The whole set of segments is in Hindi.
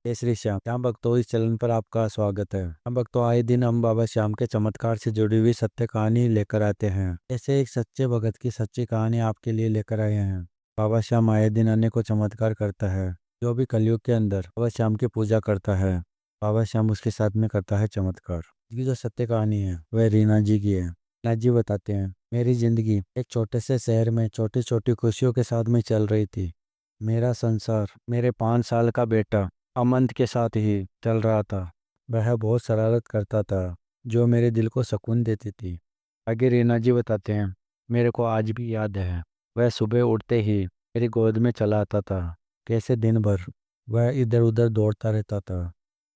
केसरी श्याम श्याम भक्तों, इस चैनल पर आपका स्वागत है। श्याम भक्तों, आए दिन हम बाबा श्याम के चमत्कार से जुड़ी हुई सत्य कहानी लेकर आते हैं। ऐसे एक सच्चे भगत की सच्ची कहानी आपके लिए लेकर आए हैं। बाबा श्याम आए दिन अनेकों चमत्कार करता है। जो भी कलयुग के अंदर बाबा श्याम की पूजा करता है, बाबा श्याम उसके साथ में करता है चमत्कार। इसकी जो सत्य कहानी है वह रीना जी की है। रीना जी बताते हैं, मेरी जिंदगी एक छोटे से शहर में छोटी छोटी खुशियों के साथ में चल रही थी। मेरा संसार मेरे 5 साल का बेटा अमंत के साथ ही चल रहा था। वह बहुत शरारत करता था, जो मेरे दिल को सुकून देती थी। आगे रीना जी बताते हैं, मेरे को आज भी याद है, वह सुबह उठते ही मेरी गोद में चला आता था। कैसे दिन भर वह इधर उधर दौड़ता रहता था।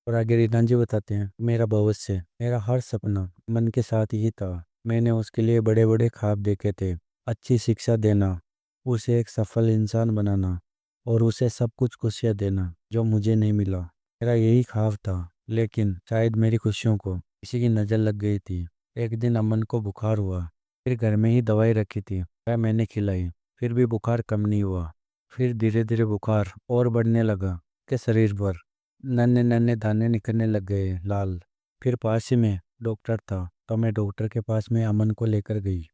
और आगे रीना जी बताते हैं, मेरा भविष्य, मेरा हर सपना मन के साथ ही था। मैंने उसके लिए बड़े बड़े ख्वाब देखे थे। अच्छी शिक्षा देना, उसे एक सफल इंसान बनाना और उसे सब कुछ खुशियाँ देना जो मुझे नहीं मिला। मेरा यही ख्वाब था, लेकिन शायद मेरी खुशियों को किसी की नज़र लग गई थी। एक दिन अमन को बुखार हुआ। फिर घर में ही दवाई रखी थी, वह मैंने खिलाई। फिर भी बुखार कम नहीं हुआ। फिर धीरे धीरे बुखार और बढ़ने लगा के शरीर पर नन्हे नन्हे दाने निकलने लग गए, लाल। फिर पास ही में डॉक्टर था, तो मैं डॉक्टर के पास में अमन को लेकर गई।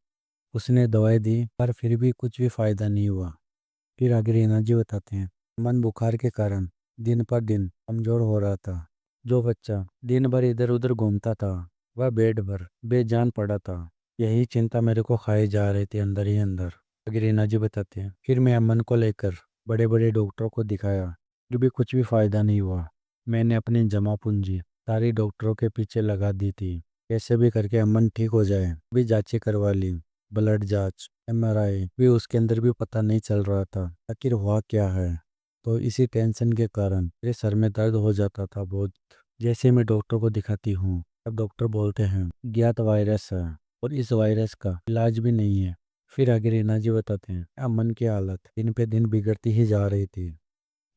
उसने दवाई दी, पर फिर भी कुछ भी फायदा नहीं हुआ। फिर आगे रीना जी बताते हैं, मन बुखार के कारण दिन पर दिन कमजोर हो रहा था। जो बच्चा दिन भर इधर उधर घूमता था, वह बेड पर बेजान पड़ा था। यही चिंता मेरे को खाई जा रही थी अंदर ही अंदर। आगे रीना जी बताते हैं, फिर मैं अमन को लेकर बड़े बड़े डॉक्टरों को दिखाया, फिर भी कुछ भी फायदा नहीं हुआ। मैंने अपनी जमा पूंजी सारी डॉक्टरों के पीछे लगा दी थी, कैसे भी करके अमन ठीक हो जाए। भी जांचें करवा ली, ब्लड जांच, एमआरआई भी, उसके अंदर भी पता नहीं चल रहा था आखिर हुआ क्या है। तो इसी टेंशन के कारण मेरे सर में दर्द हो जाता था बहुत। जैसे मैं डॉक्टर को दिखाती हूँ, तब डॉक्टर बोलते हैं ज्ञात वायरस है और इस वायरस का इलाज भी नहीं है। फिर आगे रीना जी बताते हैं, अमन की हालत दिन पे दिन बिगड़ती ही जा रही थी।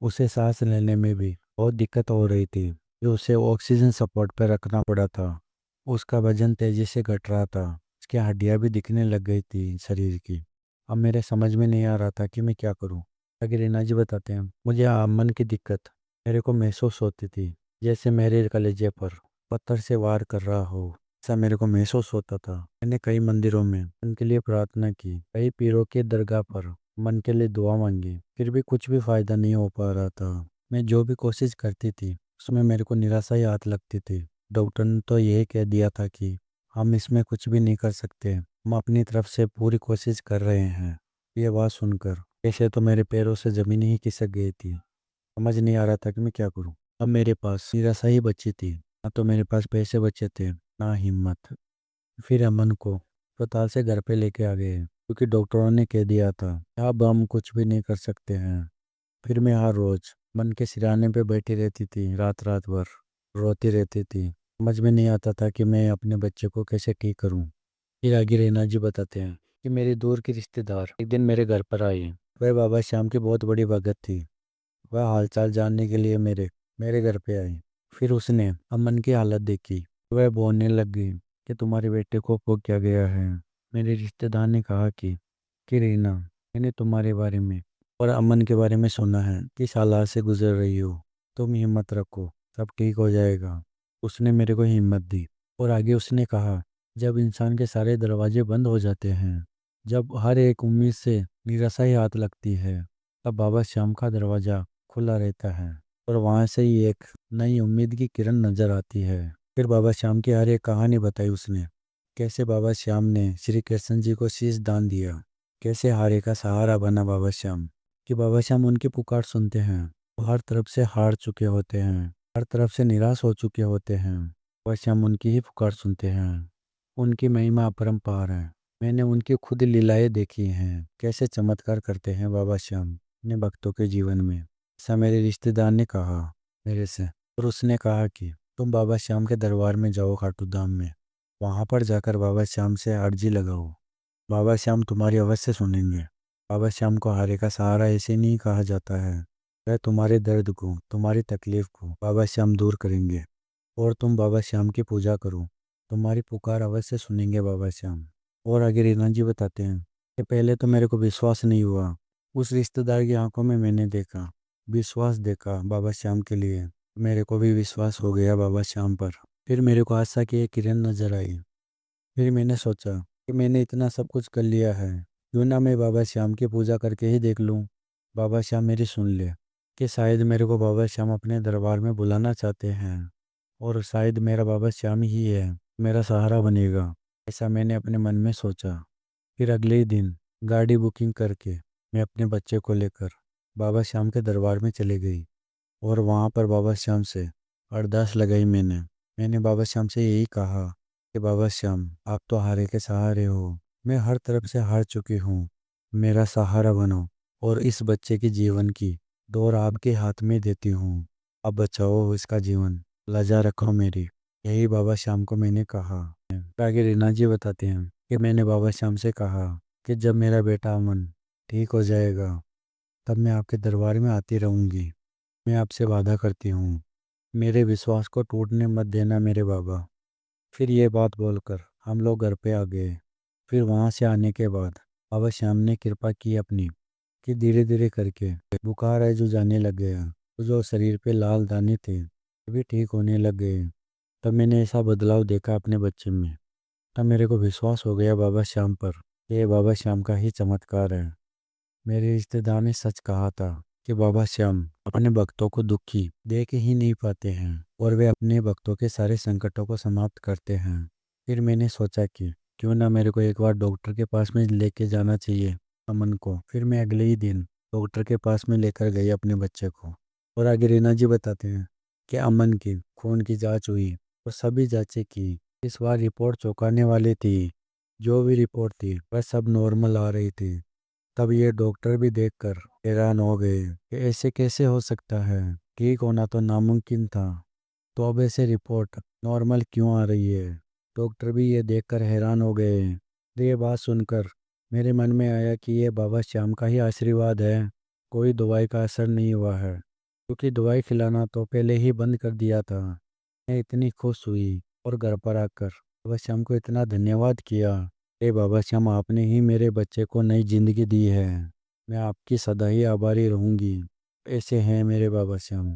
उसे सांस लेने में भी बहुत दिक्कत हो रही थी, जो उसे ऑक्सीजन सपोर्ट पर रखना पड़ा था। उसका वजन तेजी से घट रहा था। उसकी हड्डियां भी दिखने लग गई थी शरीर की। अब मेरे समझ में नहीं आ रहा था कि मैं क्या करूं। आगे रीना जी बताते हैं, मुझे अमन की दिक्कत मेरे को महसूस होती थी, जैसे मेरे कलेजे पर पत्थर से वार कर रहा हो। ऐसा मेरे को महसूस होता था। मैंने कई मंदिरों में उनके लिए प्रार्थना की, कई पीरों के दरगाह पर मन के लिए दुआ मांगी, फिर भी कुछ भी फायदा नहीं हो पा रहा था। मैं जो भी कोशिश करती थी उसमें मेरे को निराशा ही हाथ लगती थी। डॉक्टर ने तो यही कह दिया था कि हम इसमें कुछ भी नहीं कर सकते, हम अपनी तरफ से पूरी कोशिश कर रहे हैं। ये बात सुनकर ऐसे तो मेरे पैरों से जमीन ही खिसक गई थी। समझ नहीं आ रहा था कि मैं क्या करूं। अब मेरे पास निराशा ही बची थी, ना तो मेरे पास पैसे बचे थे, ना हिम्मत। फिर अमन को अस्पताल से घर पे लेके आ गए, क्योंकि डॉक्टरों ने कह दिया था अब हम कुछ भी नहीं कर सकते हैं। फिर मैं हर रोज मन के सिरहाने पे बैठी रहती थी, रात रात भर रोती रहती थी। समझ में नहीं आता था कि मैं अपने बच्चे को कैसे ठीक करूं। फिर आगे रीना जी बताते हैं कि मेरी दूर की रिश्तेदार एक दिन मेरे घर पर आई। वह बाबा श्याम की बहुत बड़ी भगत थी। वह हालचाल जानने के लिए मेरे मेरे घर पे आई। फिर उसने अमन की हालत देखी। वह बोलने लगी कि तुम्हारे बेटे को क्या गया है। मेरे रिश्तेदार ने कहा कि रीना, मैंने तुम्हारे बारे में और अमन के बारे में सुना है, किस हालात से गुजर रही हो। तुम हिम्मत रखो, सब ठीक हो जाएगा। उसने मेरे को हिम्मत दी। और आगे उसने कहा, जब इंसान के सारे दरवाजे बंद हो जाते हैं, जब हर एक उम्मीद से निराशा ही हाथ लगती है, तब बाबा श्याम का दरवाजा खुला रहता है और वहां से ही एक नई उम्मीद की किरण नजर आती है। फिर बाबा श्याम की हर एक कहानी बताई उसने, कैसे बाबा श्याम ने श्री कृष्ण जी को शीश दान दिया, कैसे हारे का सहारा बना बाबा श्याम। कि बाबा श्याम उनकी पुकार सुनते हैं। वो हर तरफ से हार चुके होते हैं, हर तरफ से निराश हो चुके होते हैं, बाबा श्याम उनकी ही पुकार सुनते हैं। उनकी महिमा अपरंपार है। मैंने उनकी खुद लीलाएं देखी हैं, कैसे चमत्कार करते हैं बाबा श्याम अपने भक्तों के जीवन में। ऐसा मेरे रिश्तेदार ने कहा मेरे से। और उसने कहा कि तुम बाबा श्याम के दरबार में जाओ, खाटू धाम में। वहां पर जाकर बाबा श्याम से अर्जी लगाओ, बाबा श्याम तुम्हारी अवश्य सुनेंगे। बाबा श्याम को हारे का सहारा ऐसे नहीं कहा जाता है। वह तुम्हारे दर्द को, तुम्हारी तकलीफ को बाबा श्याम दूर करेंगे। और तुम बाबा श्याम की पूजा करो, तुम्हारी पुकार अवश्य सुनेंगे बाबा श्याम। और आगे रीना जी बताते हैं कि पहले तो मेरे को विश्वास नहीं हुआ। उस रिश्तेदार की आंखों में मैंने देखा, विश्वास देखा बाबा श्याम के लिए। मेरे को भी विश्वास हो गया बाबा श्याम पर। फिर मेरे को आशा की एक किरण नजर आई। फिर मैंने सोचा कि मैंने इतना सब कुछ कर लिया है, क्यों ना मैं बाबा श्याम की पूजा करके ही देख लूं। बाबा श्याम मेरी सुन ले, कि शायद मेरे को बाबा श्याम अपने दरबार में बुलाना चाहते हैं, और शायद मेरा बाबा श्याम ही है मेरा सहारा बनेगा। ऐसा मैंने अपने मन में सोचा। फिर अगले ही दिन गाड़ी बुकिंग करके मैं अपने बच्चे को लेकर बाबा श्याम के दरबार में चली गई, और वहाँ पर बाबा श्याम से अरदास लगाई मैंने बाबा श्याम से यही कहा कि बाबा श्याम, आप तो हारे के सहारे हो, मैं हर तरफ से हार चुकी हूँ, मेरा सहारा बनो, और इस बच्चे की जीवन की डोर आपके हाथ में देती हूँ, अब बचाओ इसका जीवन, लजा रखो मेरी। यही बाबा श्याम को मैंने कहा। आगे रीना जी बताते हैं कि मैंने बाबा श्याम से कहा कि जब मेरा बेटा अमन ठीक हो जाएगा, तब मैं आपके दरबार में आती रहूँगी। मैं आपसे वादा करती हूँ, मेरे विश्वास को टूटने मत देना मेरे बाबा। फिर ये बात बोलकर हम लोग घर पे आ गए। फिर वहाँ से आने के बाद बाबा श्याम ने कृपा की अपनी, कि धीरे धीरे करके बुखार है जो जाने लग गया, तो जो शरीर पे लाल दाने थे वो भी ठीक होने लग गए। तब मैंने ऐसा बदलाव देखा अपने बच्चे में। तब मेरे को विश्वास हो गया बाबा श्याम पर कि ये बाबा श्याम का ही चमत्कार है। मेरे रिश्तेदार ने सच कहा था कि बाबा श्याम अपने भक्तों को दुखी देख ही नहीं पाते हैं, और वे अपने भक्तों के सारे संकटों को समाप्त करते हैं। फिर मैंने सोचा कि क्यों ना मेरे को एक बार डॉक्टर के पास में लेके जाना चाहिए अमन को। फिर मैं अगले ही दिन डॉक्टर के पास में लेकर गई अपने बच्चे को। और आगे रीना जी बताते हैं कि अमन की खून की जांच हुई और सभी जांचें की। इस बार रिपोर्ट चौंकाने वाली थी। जो भी रिपोर्ट थी वह सब नॉर्मल आ रही थी। तब ये डॉक्टर भी देखकर हैरान हो गए कि ऐसे कैसे हो सकता है, ठीक होना तो नामुमकिन था, तो अब ऐसे रिपोर्ट नॉर्मल क्यों आ रही है। डॉक्टर भी ये देखकर हैरान हो गए। तो ये बात सुनकर मेरे मन में आया कि ये बाबा श्याम का ही आशीर्वाद है, कोई दवाई का असर नहीं हुआ है, क्योंकि दवाई खिलाना तो पहले ही बंद कर दिया था। मैं इतनी खुश हुई और घर पर आकर बाबा श्याम को इतना धन्यवाद किया। अरे बाबा श्याम, आपने ही मेरे बच्चे को नई जिंदगी दी है, मैं आपकी सदा ही आभारी रहूंगी। ऐसे हैं मेरे बाबा श्याम।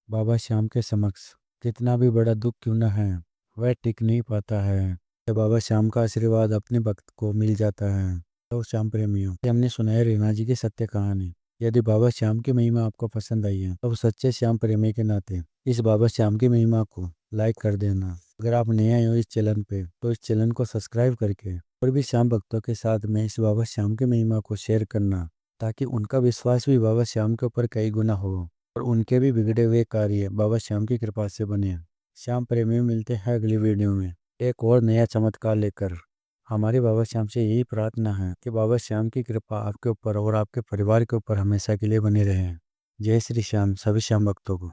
बाबा श्याम के समक्ष कितना भी बड़ा दुख क्यों न है, वह टिक नहीं पाता है। जब बाबा श्याम का आशीर्वाद अपने भक्त को मिल जाता है। तो श्याम प्रेमियों, ये हमने सुना है रीना जी की सत्य कहानी। यदि बाबा श्याम की महिमा आपको पसंद आई है, तो सच्चे श्याम प्रेमी के नाते इस बाबा श्याम की महिमा को लाइक कर देना। अगर आप नए आए हो इस चैनल पे, तो इस चैनल को सब्सक्राइब करके और भी श्याम भक्तों के साथ में इस बाबा श्याम की महिमा को शेयर करना, ताकि उनका विश्वास भी बाबा श्याम के ऊपर कई गुना हो, और उनके भी बिगड़े हुए कार्य बाबा श्याम की कृपा से बने। श्याम प्रेमी मिलते हैं अगली वीडियो में एक और नया चमत्कार लेकर। हमारे बाबा श्याम से यही प्रार्थना है कि बाबा श्याम की कृपा आपके ऊपर और आपके परिवार के ऊपर हमेशा के लिए बनी रहे। जय श्री श्याम सभी श्याम भक्तों को।